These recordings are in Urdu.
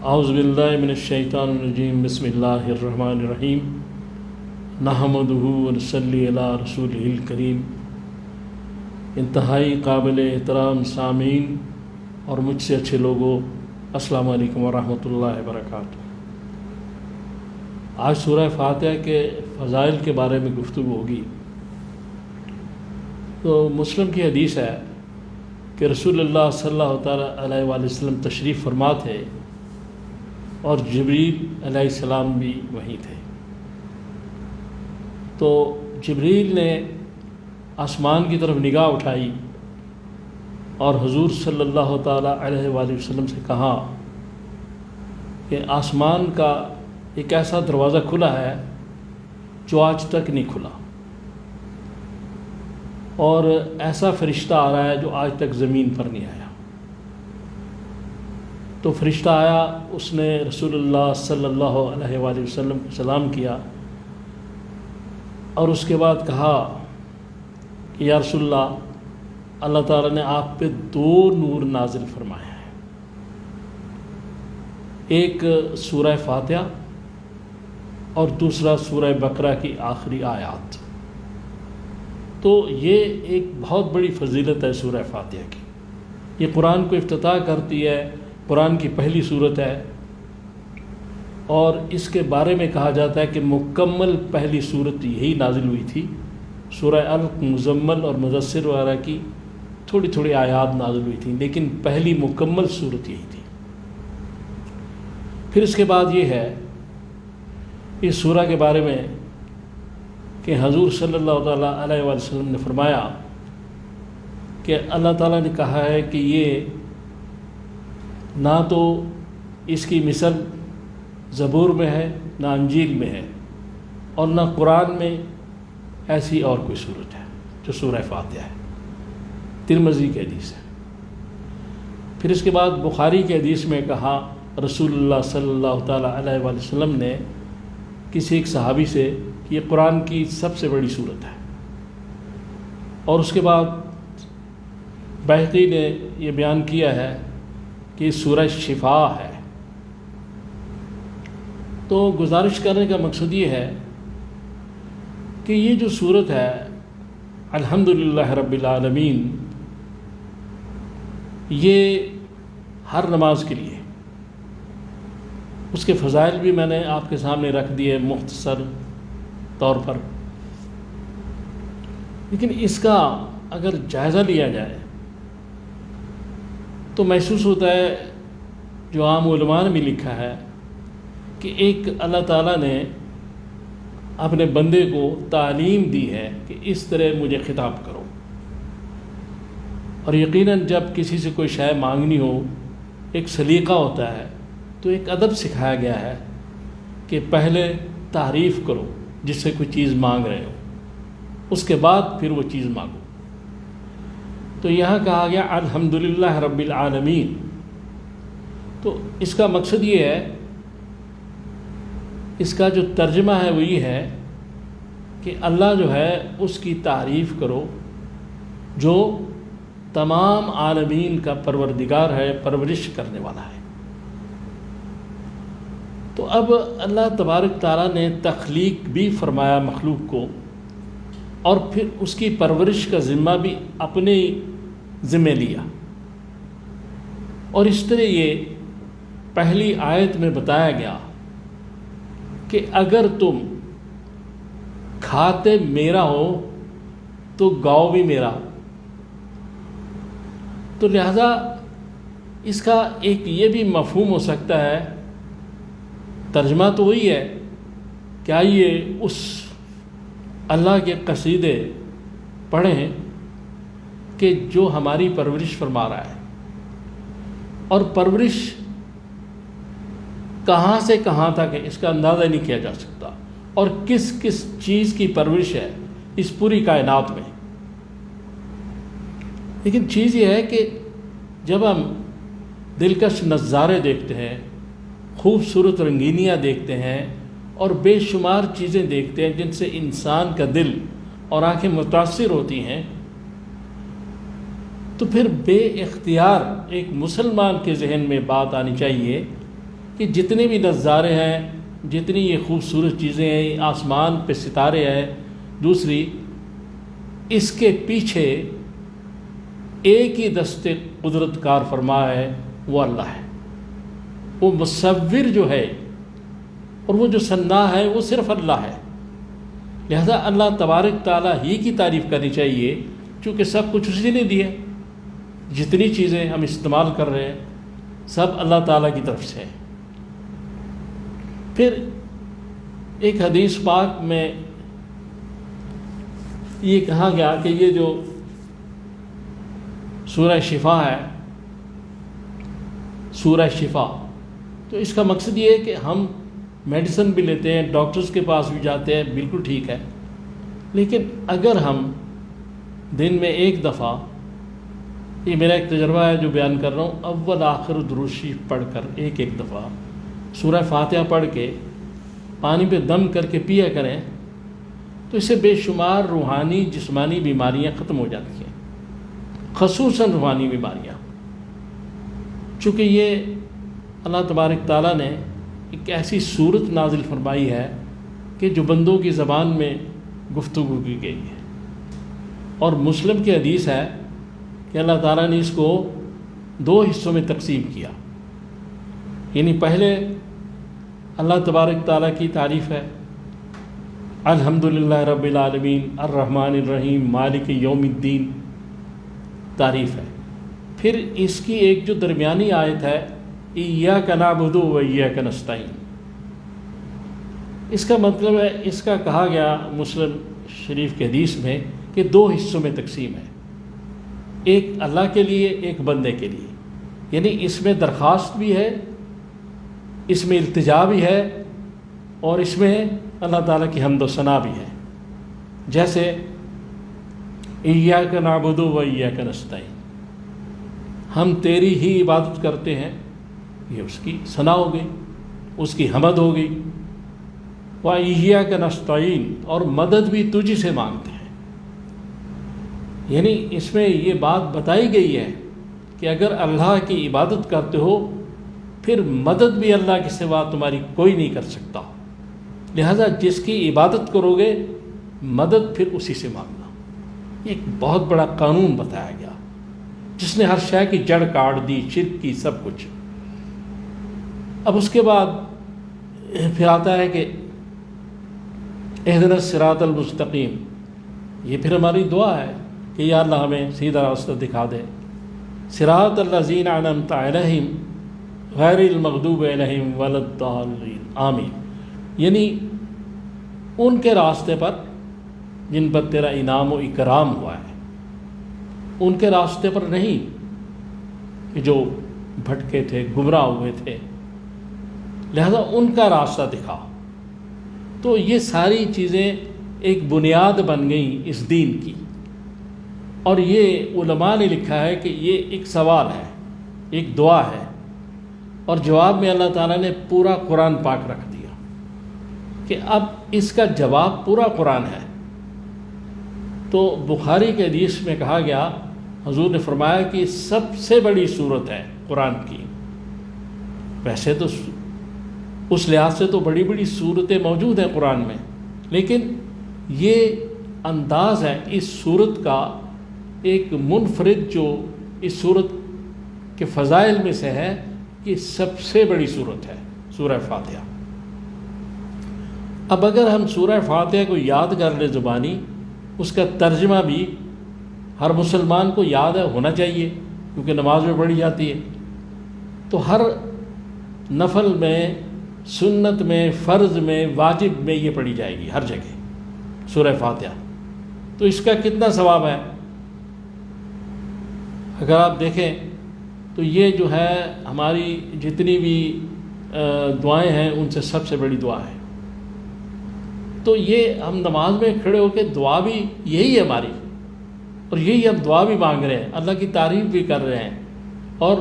اعوذ باللہ من الشیطان الرجیم بسم اللہ الرحمن الرحیم نحمدہ ونصلی علی رسولہ الکریم۔ انتہائی قابل احترام سامعین اور مجھ سے اچھے لوگوں، السلام علیکم ورحمۃ اللہ وبرکاتہ۔ آج سورہ فاتحہ کے فضائل کے بارے میں گفتگو ہوگی۔ تو مسلم کی حدیث ہے کہ رسول اللہ صلی اللہ تعالیٰ علیہ وآلہ وسلم تشریف فرما تھے اور جبریل علیہ السلام بھی وہیں تھے۔ تو جبریل نے آسمان کی طرف نگاہ اٹھائی اور حضور صلی اللہ تعالیٰ علیہ وآلہ وسلم سے کہا کہ آسمان کا ایک ایسا دروازہ کھلا ہے جو آج تک نہیں کھلا، اور ایسا فرشتہ آ رہا ہے جو آج تک زمین پر نہیں آیا۔ تو فرشتہ آیا، اس نے رسول اللہ صلی اللہ علیہ وآلہ وسلم کو سلام کیا اور اس کے بعد کہا کہ یا رسول اللہ، اللہ تعالیٰ نے آپ پہ 2 نور نازل فرمائے ہیں، ایک سورہ فاتحہ اور دوسرا سورہ بقرہ کی آخری آیات۔ تو یہ ایک بہت بڑی فضیلت ہے سورہ فاتحہ کی۔ یہ قرآن کو افتتاح کرتی ہے، قرآن کی پہلی سورت ہے، اور اس کے بارے میں کہا جاتا ہے کہ مکمل پہلی سورت یہی نازل ہوئی تھی۔ سورہ علق، مزمل اور مدثر وغیرہ کی تھوڑی تھوڑی آیات نازل ہوئی تھیں، لیکن پہلی مکمل سورت یہی تھی۔ پھر اس کے بعد یہ ہے اس سورہ کے بارے میں کہ حضور صلی اللہ تعالیٰ علیہ وآلہ وسلم نے فرمایا کہ اللہ تعالیٰ نے کہا ہے کہ یہ نہ تو اس کی مثل زبور میں ہے، نہ انجیل میں ہے، اور نہ قرآن میں ایسی اور کوئی صورت ہے جو سورہ فاتحہ ہے۔ ترمذی کی حدیث ہے۔ پھر اس کے بعد بخاری کی حدیث میں کہا، رسول اللہ صلی اللہ تعالیٰ علیہ وآلہ وسلم نے کسی ایک صحابی سے کہ یہ قرآن کی سب سے بڑی صورت ہے، اور اس کے بعد بہقی نے یہ بیان کیا ہے کہ سورہ شفا ہے۔ تو گزارش کرنے کا مقصد یہ ہے کہ یہ جو سورت ہے الحمدللہ رب العالمین، یہ ہر نماز کے لیے، اس کے فضائل بھی میں نے آپ کے سامنے رکھ دیے مختصر طور پر، لیکن اس کا اگر جائزہ لیا جائے تو محسوس ہوتا ہے، جو عام علماء نے بھی لکھا ہے، کہ ایک اللہ تعالیٰ نے اپنے بندے کو تعلیم دی ہے کہ اس طرح مجھے خطاب کرو، اور یقیناً جب کسی سے کوئی شے مانگنی ہو ایک سلیقہ ہوتا ہے، تو ایک ادب سکھایا گیا ہے کہ پہلے تعریف کرو جس سے کوئی چیز مانگ رہے ہو، اس کے بعد پھر وہ چیز مانگو۔ تو یہاں کہا گیا الحمدللہ رب العالمین، تو اس کا مقصد یہ ہے، اس کا جو ترجمہ ہے وہ یہ ہے کہ اللہ جو ہے اس کی تعریف کرو جو تمام عالمین کا پروردگار ہے، پرورش کرنے والا ہے۔ تو اب اللہ تبارک تعالیٰ نے تخلیق بھی فرمایا مخلوق کو، اور پھر اس کی پرورش کا ذمہ بھی اپنے ذمہ لیا، اور اس طرح یہ پہلی آیت میں بتایا گیا کہ اگر تم کھاتے میرا ہو تو گاؤ بھی میرا ہو۔ تو لہذا اس کا ایک یہ بھی مفہوم ہو سکتا ہے، ترجمہ تو وہی ہے کہ آئیے اس اللہ کے قصیدے پڑھیں کہ جو ہماری پرورش فرما رہا ہے، اور پرورش کہاں سے کہاں تک ہے اس کا اندازہ نہیں کیا جا سکتا، اور کس کس چیز کی پرورش ہے اس پوری کائنات میں۔ لیکن چیز یہ ہے کہ جب ہم دلکش نظارے دیکھتے ہیں، خوبصورت رنگینیاں دیکھتے ہیں، اور بے شمار چیزیں دیکھتے ہیں جن سے انسان کا دل اور آنکھیں متاثر ہوتی ہیں، تو پھر بے اختیار ایک مسلمان کے ذہن میں بات آنی چاہیے کہ جتنے بھی نظارے ہیں، جتنی یہ خوبصورت چیزیں ہیں، آسمان پہ ستارے ہیں، دوسری اس کے پیچھے ایک ہی دست قدرت کار فرما ہے، وہ اللہ ہے۔ وہ مصور جو ہے اور وہ جو صناع ہے وہ صرف اللہ ہے۔ لہذا اللہ تبارک تعالیٰ ہی کی تعریف کرنی چاہیے، چونکہ سب کچھ اسی نے دیا۔ جتنی چیزیں ہم استعمال کر رہے ہیں سب اللہ تعالیٰ کی طرف سے ہے۔ پھر ایک حدیث پاک میں یہ کہا گیا کہ یہ جو سورہ شفا ہے، سورہ شفا، تو اس کا مقصد یہ ہے کہ ہم میڈیسن بھی لیتے ہیں، ڈاکٹرز کے پاس بھی جاتے ہیں، بالکل ٹھیک ہے، لیکن اگر ہم دن میں ایک دفعہ، یہ میرا ایک تجربہ ہے جو بیان کر رہا ہوں، اول آخر درود شریف پڑھ کر ایک دفعہ سورہ فاتحہ پڑھ کے پانی پہ دم کر کے پیا کریں، تو اس سے بے شمار روحانی جسمانی بیماریاں ختم ہو جاتی ہیں، خصوصاً روحانی بیماریاں۔ چونکہ یہ اللہ تبارک تعالیٰ نے ایک ایسی صورت نازل فرمائی ہے کہ جو بندوں کی زبان میں گفتگو کی گئی ہے، اور مسلم کی حدیث ہے کہ اللہ تعالیٰ نے اس کو 2 حصوں میں تقسیم کیا۔ یعنی پہلے اللہ تبارک تعالیٰ کی تعریف ہے، الحمدللہ رب العالمین الرحمن الرحیم مالک یوم الدین تعریف ہے۔ پھر اس کی ایک جو درمیانی آیت ہے، ایاک نعبد و ایاک نستعین، اس کا مطلب ہے، اس کا کہا گیا مسلم شریف کے حدیث میں کہ 2 حصوں میں تقسیم ہے، ایک اللہ کے لیے، ایک بندے کے لیے۔ یعنی اس میں درخواست بھی ہے، اس میں التجا بھی ہے، اور اس میں اللہ تعالیٰ کی حمد و ثنا بھی ہے۔ جیسے ایاک نعبد و ایاک نستعین، ہم تیری ہی عبادت کرتے ہیں، یہ اس کی ثنا ہو گئی، اس کی حمد ہو گئی۔ وَإِيَّاكَ نَسْتَعِينُ، اور مدد بھی تجھ سے مانگتے ہیں۔ یعنی اس میں یہ بات بتائی گئی ہے کہ اگر اللہ کی عبادت کرتے ہو پھر مدد بھی اللہ کے سوا تمہاری کوئی نہیں کر سکتا، لہذا جس کی عبادت کرو گے مدد پھر اسی سے مانگنا۔ یہ ایک بہت بڑا قانون بتایا گیا جس نے ہر شے کی جڑ کاٹ دی، شرک کی، سب کچھ۔ اب اس کے بعد پھر آتا ہے کہ اہدنا الصراط المستقیم، یہ پھر ہماری دعا ہے کہ یا اللہ ہمیں سیدھا راستہ دکھا دے۔ صراط الذین انعمت علیہم غیر المغضوب علیہم ولا الضالین، آمین۔ یعنی ان کے راستے پر جن پر تیرا انعام و اکرام ہوا ہے، ان کے راستے پر نہیں کہ جو بھٹکے تھے، گمراہ ہوئے تھے، لہذا ان کا راستہ دکھا۔ تو یہ ساری چیزیں ایک بنیاد بن گئیں اس دین کی، اور یہ علماء نے لکھا ہے کہ یہ ایک سوال ہے، ایک دعا ہے، اور جواب میں اللہ تعالیٰ نے پورا قرآن پاک رکھ دیا کہ اب اس کا جواب پورا قرآن ہے۔ تو بخاری کے حدیث میں کہا گیا، حضور نے فرمایا کہ سب سے بڑی صورت ہے قرآن کی۔ ویسے تو اس لحاظ سے تو بڑی بڑی صورتیں موجود ہیں قرآن میں، لیکن یہ انداز ہے اس صورت کا، ایک منفرد جو اس صورت کے فضائل میں سے ہے کہ سب سے بڑی صورت ہے سورہ فاتحہ۔ اب اگر ہم سورہ فاتحہ کو یاد کر لیں زبانی، اس کا ترجمہ بھی ہر مسلمان کو یاد ہونا چاہیے، کیونکہ نماز میں پڑھی جاتی ہے، تو ہر نفل میں، سنت میں، فرض میں، واجب میں یہ پڑھی جائے گی ہر جگہ سورہ فاتحہ۔ تو اس کا کتنا ثواب ہے اگر آپ دیکھیں تو یہ جو ہے ہماری جتنی بھی دعائیں ہیں ان سے سب سے بڑی دعا ہے۔ تو یہ ہم نماز میں کھڑے ہو کے دعا بھی یہی ہے ہماری، اور یہی ہم دعا بھی مانگ رہے ہیں، اللہ کی تعریف بھی کر رہے ہیں، اور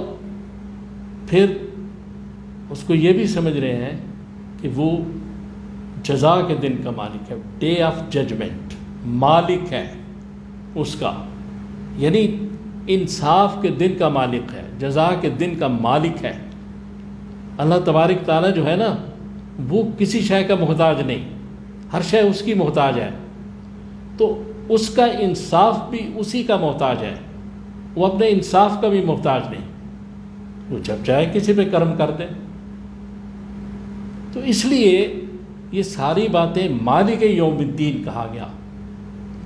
پھر اس کو یہ بھی سمجھ رہے ہیں کہ وہ جزا کے دن کا مالک ہے، ڈے آف ججمنٹ مالک ہے اس کا، یعنی انصاف کے دن کا مالک ہے، جزا کے دن کا مالک ہے۔ اللہ تبارک تعالیٰ جو ہے نا وہ کسی شے کا محتاج نہیں، ہر شے اس کی محتاج ہے، تو اس کا انصاف بھی اسی کا محتاج ہے، وہ اپنے انصاف کا بھی محتاج نہیں، وہ جب چاہے کسی پہ کرم کر دے۔ تو اس لیے یہ ساری باتیں مالک یوم الدین کہا گیا،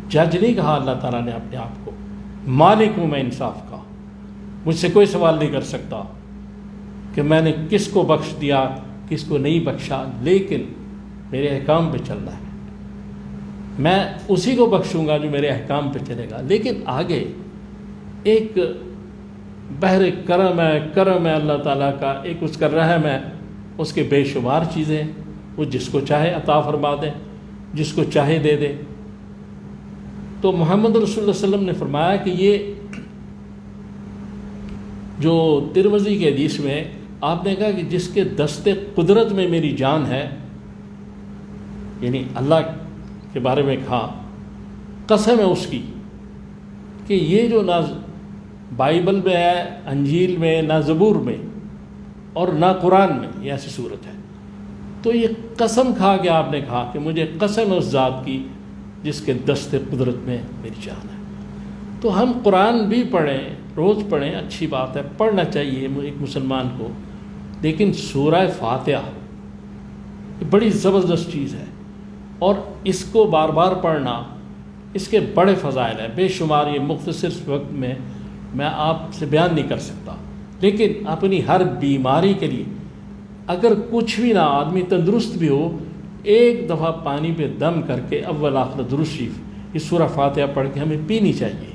جج نہیں کہا اللہ تعالیٰ نے اپنے آپ کو، مالک ہوں میں انصاف کا، مجھ سے کوئی سوال نہیں کر سکتا کہ میں نے کس کو بخش دیا کس کو نہیں بخشا، لیکن میرے احکام پہ چلنا ہے، میں اسی کو بخشوں گا جو میرے احکام پہ چلے گا۔ لیکن آگے ایک بحر کرم ہے اللہ تعالیٰ کا، ایک اس کا رحم ہے، اس کے بے شمار چیزیں، وہ جس کو چاہے عطا فرما دے، جس کو چاہے دے دے۔ تو محمد رسول اللہ علیہ وسلم نے فرمایا کہ یہ جو ترمذی کے حدیث میں آپ نے کہا کہ جس کے دست قدرت میں میری جان ہے، یعنی اللہ کے بارے میں کہا، قسم ہے اس کی کہ یہ جو نہ بائبل میں ہے، انجیل میں، نہ زبور میں اور نہ قرآن میں یہ ایسی صورت ہے، تو یہ قسم کھا کے آپ نے کہا کہ مجھے قسم ہے اس ذات کی جس کے دست قدرت میں میری جان ہے۔ تو ہم قرآن بھی پڑھیں، روز پڑھیں، اچھی بات ہے، پڑھنا چاہیے ایک مسلمان کو، لیکن سورہ فاتحہ یہ بڑی زبردست چیز ہے، اور اس کو بار بار پڑھنا، اس کے بڑے فضائل ہیں بے شمار، یہ مختصر وقت میں آپ سے بیان نہیں کر سکتا، لیکن اپنی ہر بیماری کے لیے اگر کچھ بھی نہ آدمی تندرست بھی ہو، ایک دفعہ پانی پہ دم کر کے اول آخر درود شریف یہ سورہ فاتحہ پڑھ کے ہمیں پینی چاہیے،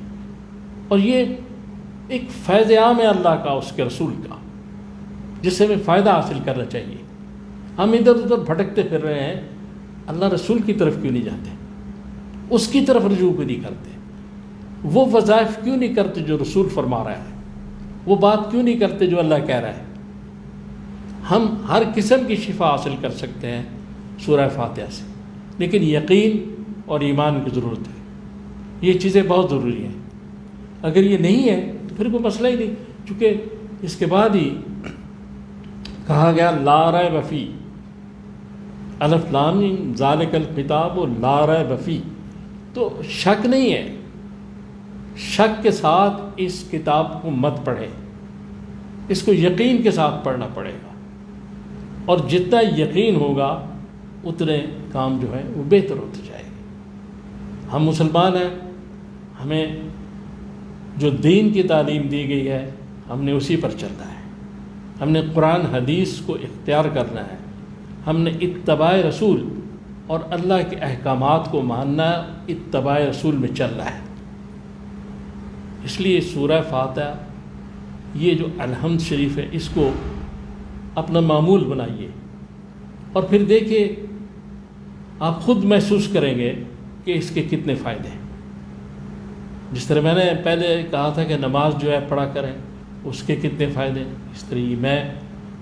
اور یہ ایک فیض عام ہے اللہ کا، اس کے رسول کا، جس سے ہمیں فائدہ حاصل کرنا چاہیے۔ ہم ادھر ادھر بھٹکتے پھر رہے ہیں، اللہ رسول کی طرف کیوں نہیں جاتے، اس کی طرف رجوع کیوں نہیں کرتے، وہ وظائف کیوں نہیں کرتے جو رسول فرما رہا ہے، وہ بات کیوں نہیں کرتے جو اللہ کہہ رہا ہے۔ ہم ہر قسم کی شفا حاصل کر سکتے ہیں سورہ فاتحہ سے، لیکن یقین اور ایمان کی ضرورت ہے، یہ چیزیں بہت ضروری ہیں۔ اگر یہ نہیں ہے تو پھر کوئی مسئلہ ہی نہیں، چونکہ اس کے بعد ہی کہا گیا لا ریب فیہ، الف لام میم ذالک الکتاب لا ریب فیہ، تو شک نہیں ہے، شک کے ساتھ اس کتاب کو مت پڑھیں، اس کو یقین کے ساتھ پڑھنا پڑے گا، اور جتنا یقین ہوگا اتنے کام جو ہے وہ بہتر ہوتے جائے گے۔ ہم مسلمان ہیں، ہمیں جو دین کی تعلیم دی گئی ہے ہم نے اسی پر چلنا ہے، ہم نے قرآن حدیث کو اختیار کرنا ہے، ہم نے اتباع رسول اور اللہ کے احکامات کو ماننا، اتباع رسول میں چلنا ہے۔ اس لیے سورہ فاتحہ یہ جو الحمد شریف ہے اس کو اپنا معمول بنائیے، اور پھر دیکھیے آپ خود محسوس کریں گے کہ اس کے کتنے فائدے ہیں۔ جس طرح میں نے پہلے کہا تھا کہ نماز جو ہے پڑھا کریں، اس کے کتنے فائدے ہیں، اس طرح میں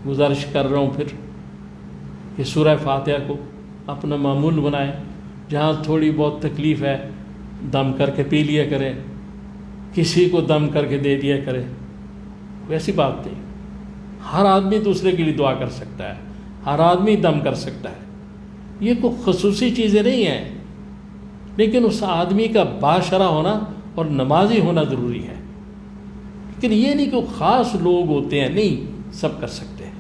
گزارش کر رہا ہوں پھر کہ سورہ فاتحہ کو اپنا معمول بنائیں، جہاں تھوڑی بہت تکلیف ہے دم کر کے پی لیا کریں، کسی کو دم کر کے دے دیا کریں، ویسی بات نہیں، ہر آدمی دوسرے کے لیے دعا کر سکتا ہے، ہر آدمی دم کر سکتا ہے، یہ کوئی خصوصی چیزیں نہیں ہیں، لیکن اس آدمی کا باشرہ ہونا اور نمازی ہونا ضروری ہے، لیکن یہ نہیں کہ خاص لوگ ہوتے ہیں، نہیں، سب کر سکتے ہیں۔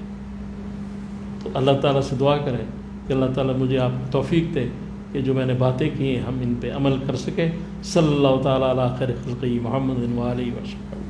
تو اللہ تعالیٰ سے دعا کریں کہ اللہ تعالیٰ مجھے آپ کو توفیق دے کہ جو میں نے باتیں کی ہیں ہم ان پہ عمل کر سکیں۔ صلی اللہ تعالیٰ علی خیر خلقہ محمد و آلہ وسلم۔